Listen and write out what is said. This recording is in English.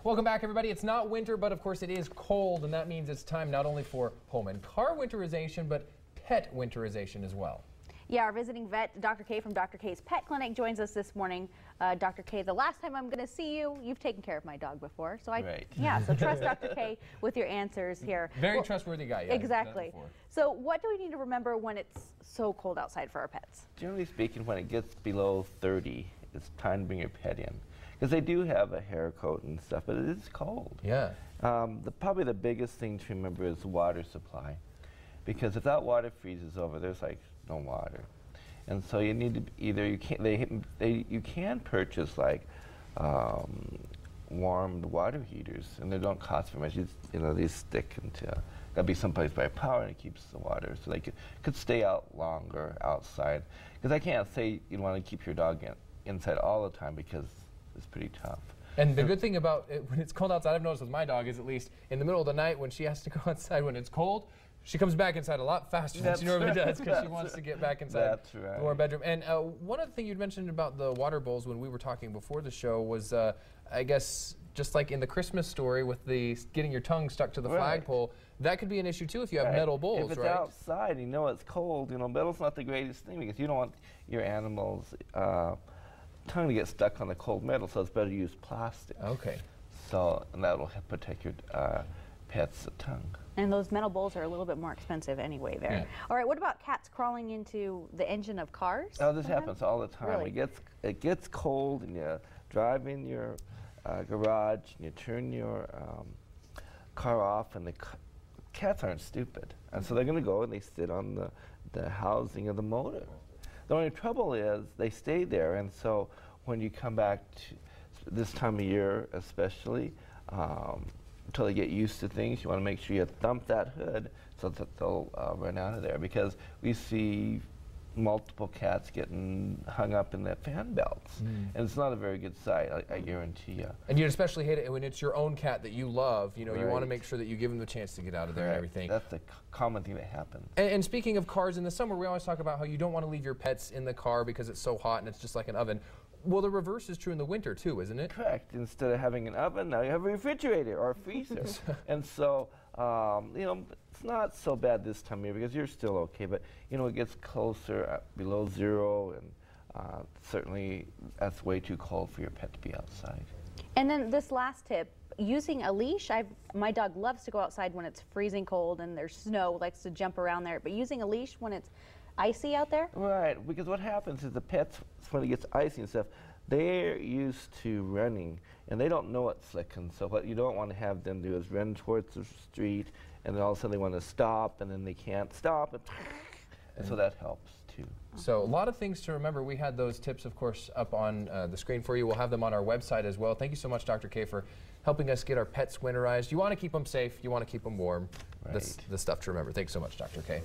Welcome back, everybody. It's not winter, but of course it is cold, and that means it's time not only for home and car winterization, but pet winterization as well. Yeah, our visiting vet, Dr. K from Dr. K's Pet Clinic, joins us this morning. Dr. K, the last time I'm going to see you, you've taken care of my dog before, so yeah, so trust Dr. K with your answers here. Very trustworthy guy. Yeah, exactly. So, what do we need to remember when it's so cold outside for our pets? Generally speaking, when it gets below 30, it's time to bring your pet in, because they do have a hair coat and stuff, but it is cold. Yeah. Probably the biggest thing to remember is the water supply, because if that water freezes over, there's like no water, and so you need to either you can purchase like warmed water heaters, and they don't cost very much. They stick into gotta be someplace by power, and it keeps the water so they could stay out longer outside. Because I can't say you want to keep your dog inside all the time, because it's pretty tough. And the good thing about it, when it's cold outside, I've noticed with my dog, is at least in the middle of the night when she has to go outside when it's cold, she comes back inside a lot faster than she normally does, because she wants to get back inside the warm bedroom. And one other thing you'd mentioned about the water bowls when we were talking before the show was, I guess, just like in the Christmas story with the getting your tongue stuck to the flagpole, that could be an issue too if you have metal bowls, if it's outside and you know it's cold, metal's not the greatest thing, because you don't want your animal's tongue to get stuck on the cold metal, so it's better to use plastic. Okay. So, and that'll protect your pet's tongue. And those metal bowls are a little bit more expensive anyway there. Yeah. All right, what about cats crawling into the engine of cars? Oh, this happens all the time. Really? It gets cold, and you drive in your garage, and you turn your car off, and the cats aren't stupid. And so they're going to go and they sit on the housing of the motor. The only trouble is they stay there, and so when you come back to this time of year especially, until they get used to things, you want to make sure you thump that hood so that they'll run out of there, because we see multiple cats getting hung up in the fan belts, and it's not a very good sight, I guarantee you. And you'd especially hate it when it's your own cat that you love. You want to make sure that you give them the chance to get out of there and everything. That's the common thing that happens. And speaking of cars in the summer, we always talk about how you don't want to leave your pets in the car because it's so hot and it's just like an oven. Well, the reverse is true in the winter too, isn't it? Correct. Instead of having an oven, now you have a refrigerator or a freezer. And so, it's not so bad this time of year because you're still okay, but it gets closer below zero, and certainly that's way too cold for your pet to be outside. And then this last tip, using a leash. My dog loves to go outside when it's freezing cold and there's snow, likes to jump around there, but using a leash when it's icy out there? Right, because what happens is the pets, when it gets icy and stuff, they're used to running, and they don't know it's slicking. So what you don't want to have them do is run towards the street, and then all of a sudden they want to stop, and then they can't stop, and so that helps too. So a lot of things to remember. We had those tips, of course, up on the screen for you. We'll have them on our website as well. Thank you so much, Dr. K, for helping us get our pets winterized. You want to keep them safe. You want to keep them warm. That's the stuff to remember. Thanks so much, Dr. K.